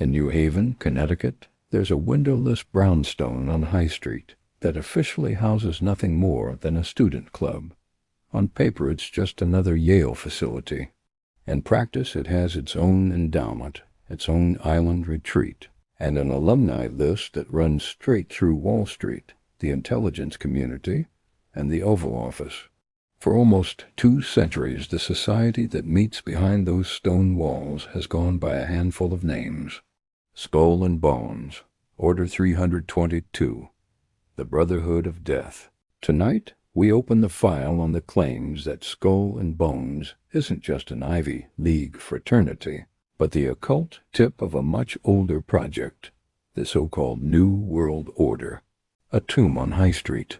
In New Haven, Connecticut, there's a windowless brownstone on High Street that officially houses nothing more than a student club. On paper, it's just another Yale facility. In practice, it has its own endowment, its own island retreat, and an alumni list that runs straight through Wall Street, the intelligence community, and the Oval Office. For almost 2 centuries, the society that meets behind those stone walls has gone by a handful of names. Skull and Bones, Order 322, the Brotherhood of Death. Tonight, we open the file on the claims that Skull and Bones isn't just an Ivy League fraternity, but the occult tip of a much older project, the so-called New World Order, a tomb on High Street.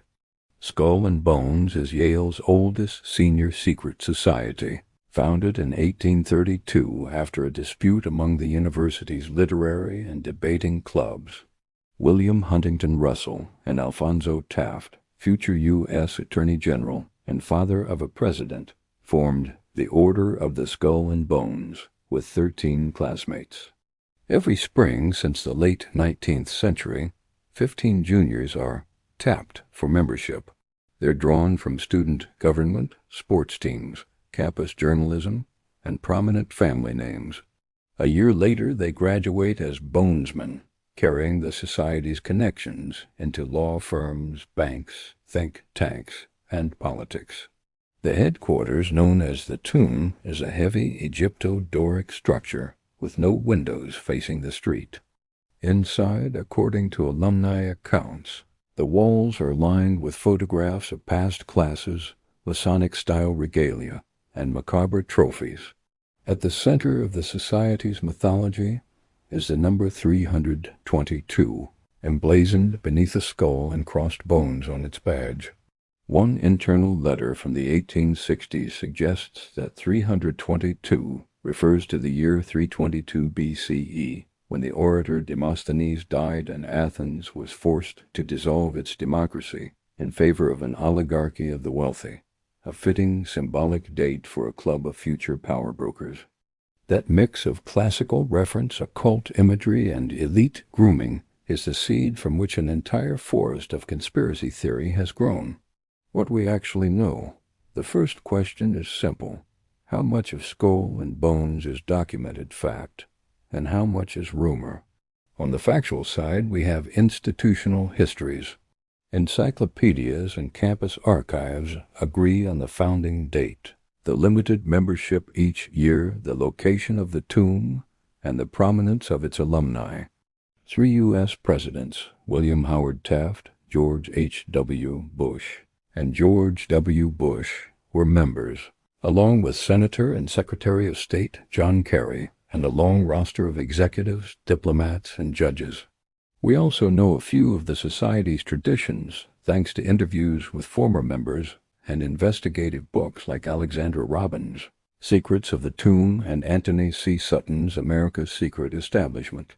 Skull and Bones is Yale's oldest senior secret society, founded in 1832 after a dispute among the university's literary and debating clubs. William Huntington Russell and Alphonso Taft, future U.S. Attorney General and father of a president, formed the Order of the Skull and Bones with 13 classmates. Every spring since the late 19th century, 15 juniors are tapped for membership. They're drawn from student government, sports teams, campus journalism, and prominent family names. A year later, they graduate as bonesmen, carrying the society's connections into law firms, banks, think tanks, and politics. The headquarters, known as the Tomb, is a heavy Egypto-Doric structure with no windows facing the street. Inside, according to alumni accounts, the walls are lined with photographs of past classes, Masonic-style regalia, and macabre trophies. At the center of the society's mythology is the number 322, emblazoned beneath a skull and crossed bones on its badge. One internal letter from the 1860s suggests that 322 refers to the year 322 BCE, when the orator Demosthenes died and Athens was forced to dissolve its democracy in favor of an oligarchy of the wealthy, a fitting symbolic date for a club of future power brokers. That mix of classical reference, occult imagery, and elite grooming is the seed from which an entire forest of conspiracy theory has grown. What we actually know. The first question is simple. How much of Skull and Bones is documented fact, and how much is rumor? On the factual side, we have institutional histories. Encyclopedias and campus archives agree on the founding date, the limited membership each year, the location of the tomb, and the prominence of its alumni. 3 U.S. presidents, William Howard Taft, George H.W. Bush, and George W. Bush, were members, along with Senator and Secretary of State John Kerry, and a long roster of executives, diplomats, and judges. We also know a few of the society's traditions, thanks to interviews with former members and investigative books like Alexander Robbins' Secrets of the Tomb and Anthony C. Sutton's America's Secret Establishment.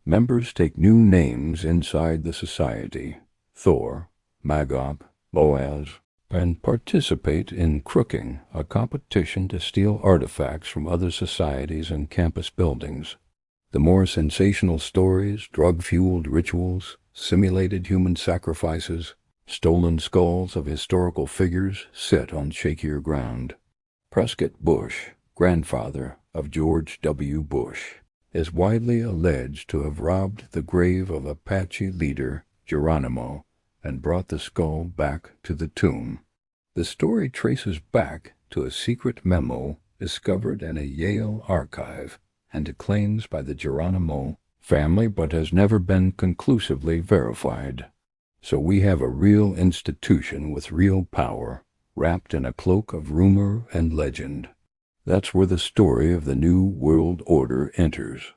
Members take new names inside the society: Thor, Magog, Boaz, and participate in crooking, a competition to steal artifacts from other societies and campus buildings. The more sensational stories, drug-fueled rituals, simulated human sacrifices, stolen skulls of historical figures sit on shakier ground. Prescott Bush, grandfather of George W. Bush, is widely alleged to have robbed the grave of Apache leader Geronimo and brought the skull back to the tomb. The story traces back to a secret memo discovered in a Yale archive and to claims by the Geronimo family, but has never been conclusively verified. So we have a real institution with real power, wrapped in a cloak of rumor and legend. That's where the story of the New World Order enters.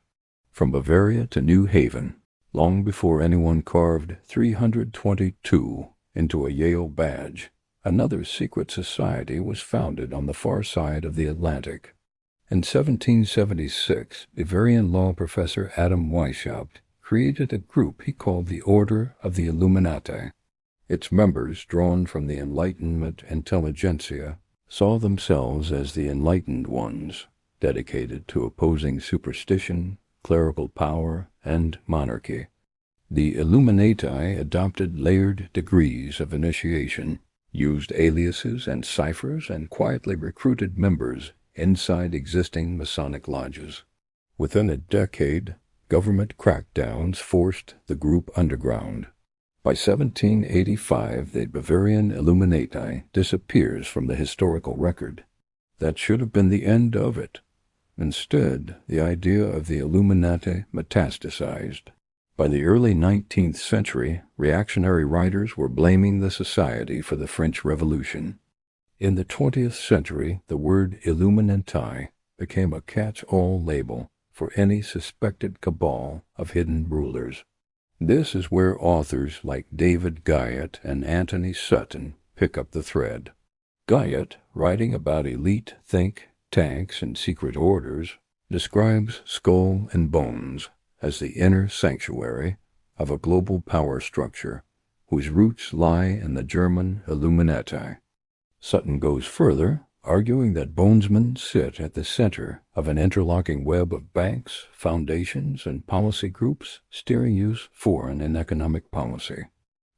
From Bavaria to New Haven, long before anyone carved 322 into a Yale badge, another secret society was founded on the far side of the Atlantic. In 1776, Bavarian law professor Adam Weishaupt created a group he called the Order of the Illuminati. Its members, drawn from the Enlightenment intelligentsia, saw themselves as the enlightened ones, dedicated to opposing superstition, clerical power, and monarchy. The Illuminati adopted layered degrees of initiation, used aliases and ciphers, and quietly recruited members inside existing Masonic lodges. Within a decade, government crackdowns forced the group underground. By 1785, the Bavarian Illuminati disappears from the historical record. That should have been the end of it. Instead, the idea of the Illuminati metastasized. By the early 19th century, reactionary writers were blaming the society for the French Revolution. In the 20th century, the word Illuminati became a catch-all label for any suspected cabal of hidden rulers. This is where authors like David Guyot and Anthony Sutton pick up the thread. Guyot, writing about elite think tanks and secret orders, describes Skull and Bones as the inner sanctuary of a global power structure whose roots lie in the German Illuminati. Sutton goes further, arguing that bonesmen sit at the center of an interlocking web of banks, foundations, and policy groups steering U.S. foreign and economic policy.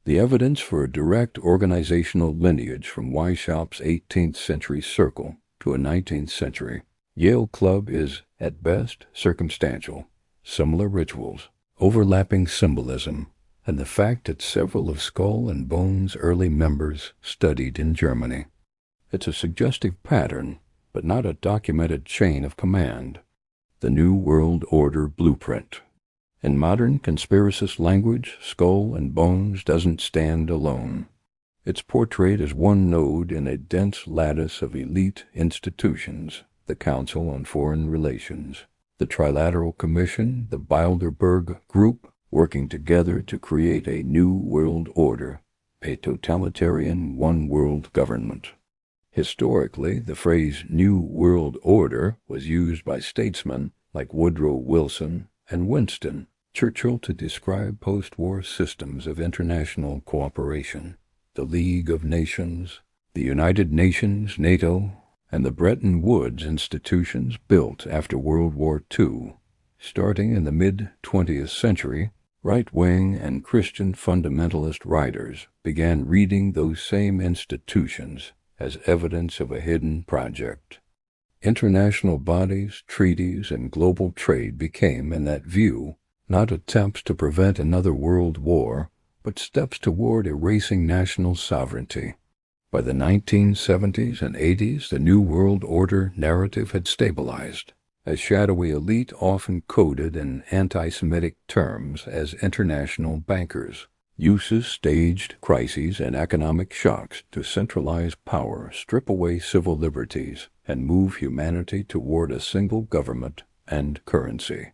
The evidence for a direct organizational lineage from Weishaupt's 18th century circle to a 19th century Yale club is, at best, circumstantial. Similar rituals, overlapping symbolism, and the fact that several of Skull and Bones' early members studied in Germany. It's a suggestive pattern, but not a documented chain of command. The New World Order blueprint. In modern conspiracist language, Skull and Bones doesn't stand alone. It's portrayed as one node in a dense lattice of elite institutions, the Council on Foreign Relations, the Trilateral Commission, the Bilderberg Group, working together to create a new world order, a totalitarian one-world government. Historically, the phrase New World Order was used by statesmen like Woodrow Wilson and Winston Churchill to describe post-war systems of international cooperation, the League of Nations, the United Nations, NATO, and the Bretton Woods institutions built after World War II. Starting in the mid-20th century, right-wing and Christian fundamentalist writers began reading those same institutions as evidence of a hidden project. International bodies, treaties, and global trade became, in that view, not attempts to prevent another world war, but steps toward erasing national sovereignty. By the 1970s and 80s, the New World Order narrative had stabilized. A shadowy elite often coded in anti-Semitic terms as international bankers. Uses staged crises and economic shocks to centralize power, strip away civil liberties, and move humanity toward a single government and currency.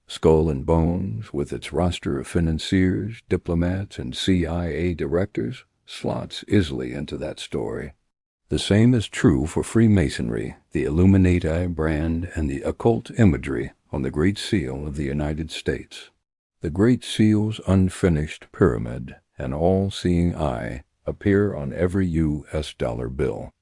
Skull and Bones, with its roster of financiers, diplomats, and CIA directors, slots easily into that story. The same is true for Freemasonry, the Illuminati brand, and the occult imagery on the Great Seal of the United States. The Great Seal's unfinished pyramid and all-seeing eye appear on every U.S. dollar bill.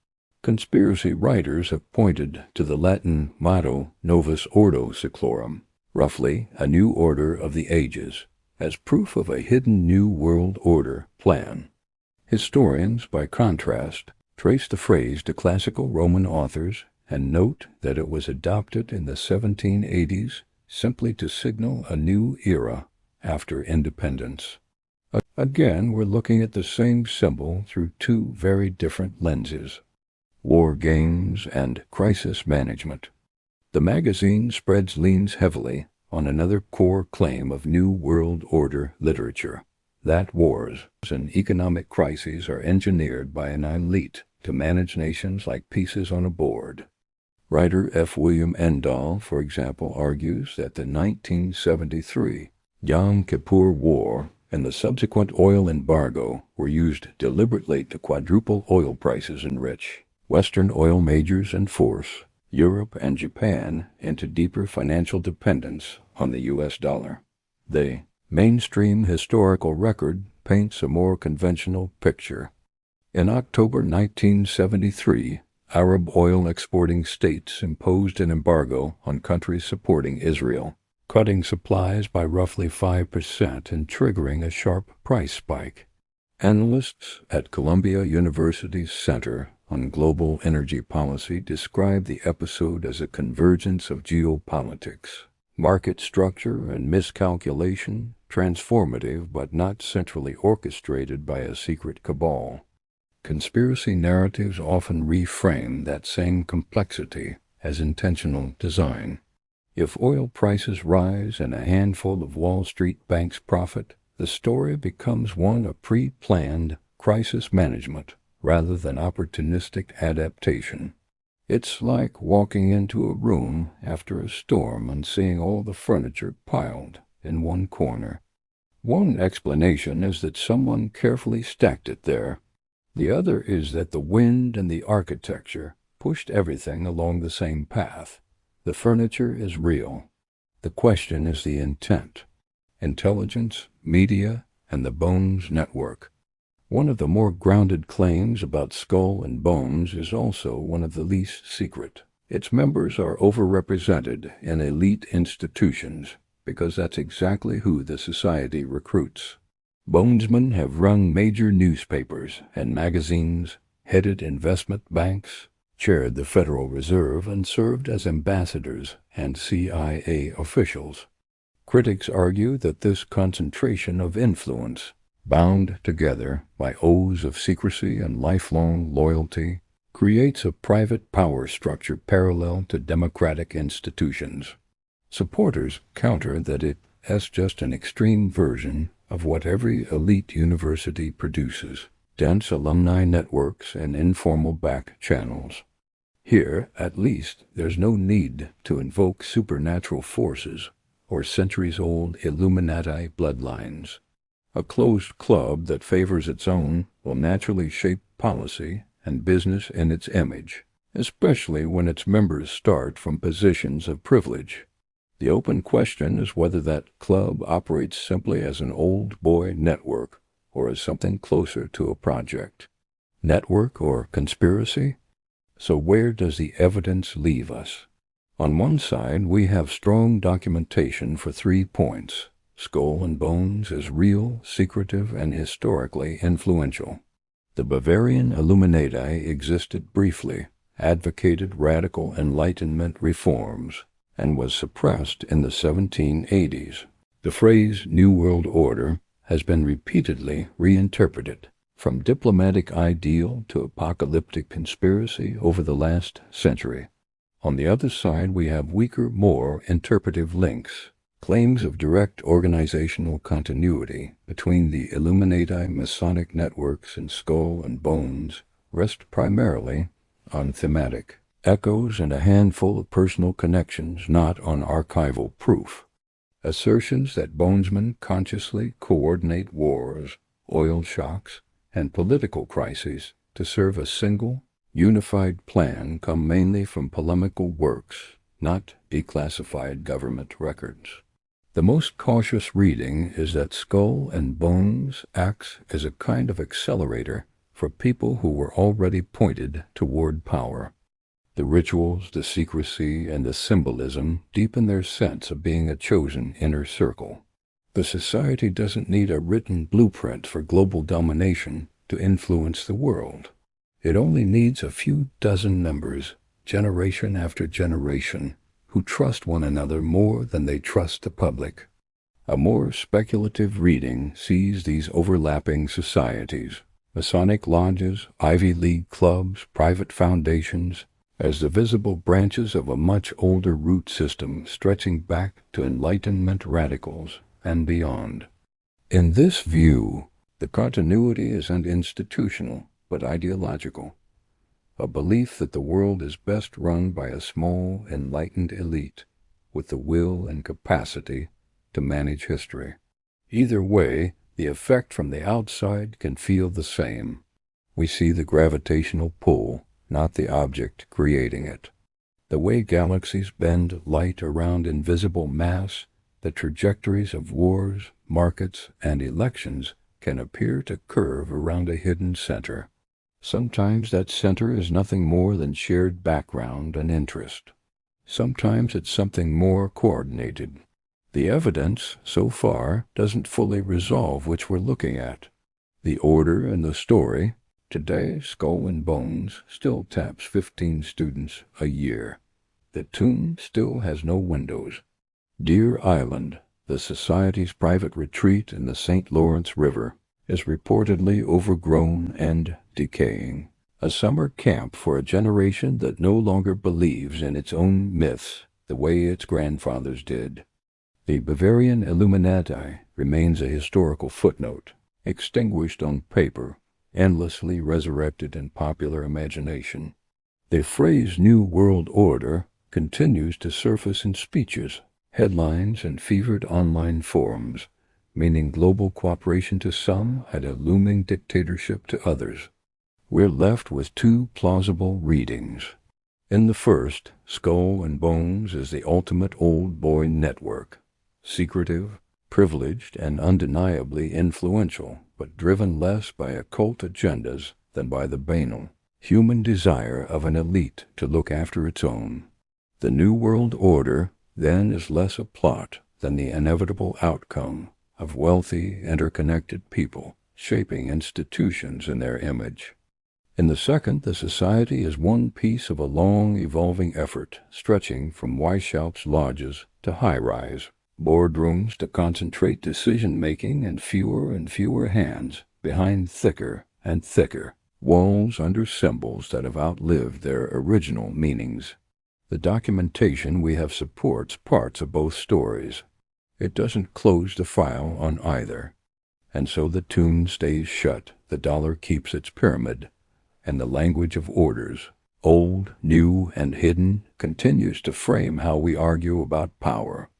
Conspiracy writers have pointed to the Latin motto Novus Ordo Seclorum, roughly a new order of the ages, as proof of a hidden New World Order plan. Historians, by contrast, trace the phrase to classical Roman authors and note that it was adopted in the 1780s simply to signal a new era after independence. Again, we're looking at the same symbol through two very different lenses: war games and crisis management. The magazine leans heavily on another core claim of New World Order literature, that wars and economic crises are engineered by an elite to manage nations like pieces on a board. Writer F. William Endall, for example, argues that the 1973 Yom Kippur War and the subsequent oil embargo were used deliberately to quadruple oil prices and rich Western oil majors and force Europe and Japan into deeper financial dependence on the U.S. dollar. The mainstream historical record paints a more conventional picture. In October 1973, Arab oil-exporting states imposed an embargo on countries supporting Israel. cutting supplies by roughly 5% and triggering a sharp price spike. Analysts at Columbia University's Center on Global Energy Policy describe the episode as a convergence of geopolitics, market structure, and miscalculation, transformative but not centrally orchestrated by a secret cabal. Conspiracy narratives often reframe that same complexity as intentional design. If oil prices rise and a handful of Wall Street banks profit, the story becomes one of pre-planned crisis management rather than opportunistic adaptation. It's like walking into a room after a storm and seeing all the furniture piled in one corner. One explanation is that someone carefully stacked it there. The other is that the wind and the architecture pushed everything along the same path. The furniture is real. The question is the intent. Intelligence, media, and the Bones Network. One of the more grounded claims about Skull and Bones is also one of the least secret. Its members are overrepresented in elite institutions because that's exactly who the society recruits. Bonesmen have run major newspapers and magazines, headed investment banks, chaired the Federal Reserve, and served as ambassadors and CIA officials. Critics argue that this concentration of influence, bound together by oaths of secrecy and lifelong loyalty, creates a private power structure parallel to democratic institutions. Supporters counter that it is just an extreme version of what every elite university produces: dense alumni networks and informal back channels. Here, at least, there's no need to invoke supernatural forces or centuries-old Illuminati bloodlines. A closed club that favors its own will naturally shape policy and business in its image, especially when its members start from positions of privilege. The open question is whether that club operates simply as an old boy network or as something closer to a project. Network or conspiracy? So where does the evidence leave us? On one side, we have strong documentation for 3 points. Skull and Bones is real, secretive, and historically influential. The Bavarian Illuminati existed briefly, advocated radical Enlightenment reforms, and was suppressed in the 1780s. The phrase New World Order has been repeatedly reinterpreted, from diplomatic ideal to apocalyptic conspiracy over the last century. On the other side, we have weaker, more interpretive links. Claims of direct organizational continuity between the Illuminati Masonic networks and Skull and Bones rest primarily on thematic echoes and a handful of personal connections, not on archival proof. Assertions that Bonesmen consciously coordinate wars, oil shocks, and political crises to serve a single, unified plan come mainly from polemical works, not declassified government records. The most cautious reading is that Skull and Bones acts as a kind of accelerator for people who were already pointed toward power. The rituals, the secrecy, and the symbolism deepen their sense of being a chosen inner circle. The society doesn't need a written blueprint for global domination to influence the world. It only needs a few dozen members, generation after generation, who trust one another more than they trust the public. A more speculative reading sees these overlapping societies, Masonic lodges, Ivy League clubs, private foundations, as the visible branches of a much older root system stretching back to Enlightenment radicals and beyond. In this view, the continuity isn't institutional, but ideological. A belief that the world is best run by a small, enlightened elite with the will and capacity to manage history. Either way, the effect from the outside can feel the same. We see the gravitational pull, not the object creating it. The way galaxies bend light around invisible mass, the trajectories of wars, markets, and elections can appear to curve around a hidden center. Sometimes that center is nothing more than shared background and interest. Sometimes it's something more coordinated. The evidence, so far, doesn't fully resolve which we're looking at. The order in the story, today Skull and Bones still taps 15 students a year. The tomb still has no windows. Deer Island, the Society's private retreat in the St. Lawrence River, is reportedly overgrown and decaying. A summer camp for a generation that no longer believes in its own myths the way its grandfathers did. The Bavarian Illuminati remains a historical footnote, extinguished on paper, endlessly resurrected in popular imagination. The phrase New World Order continues to surface in speeches, headlines, and fevered online forums, meaning global cooperation to some and a looming dictatorship to others. We're left with two plausible readings. In the first, Skull and Bones is the ultimate old boy network, secretive, privileged, and undeniably influential, but driven less by occult agendas than by the banal, human desire of an elite to look after its own. The New World Order, then, is less a plot than the inevitable outcome of wealthy, interconnected people shaping institutions in their image. In the second, the Society is one piece of a long, evolving effort stretching from Weishaupt's lodges to high-rise boardrooms to concentrate decision-making in fewer and fewer hands behind thicker and thicker walls under symbols that have outlived their original meanings. The documentation we have supports parts of both stories. It doesn't close the file on either. And so the tomb stays shut, the dollar keeps its pyramid, and the language of orders, old, new, and hidden, continues to frame how we argue about power.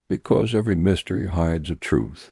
Because every mystery hides a truth,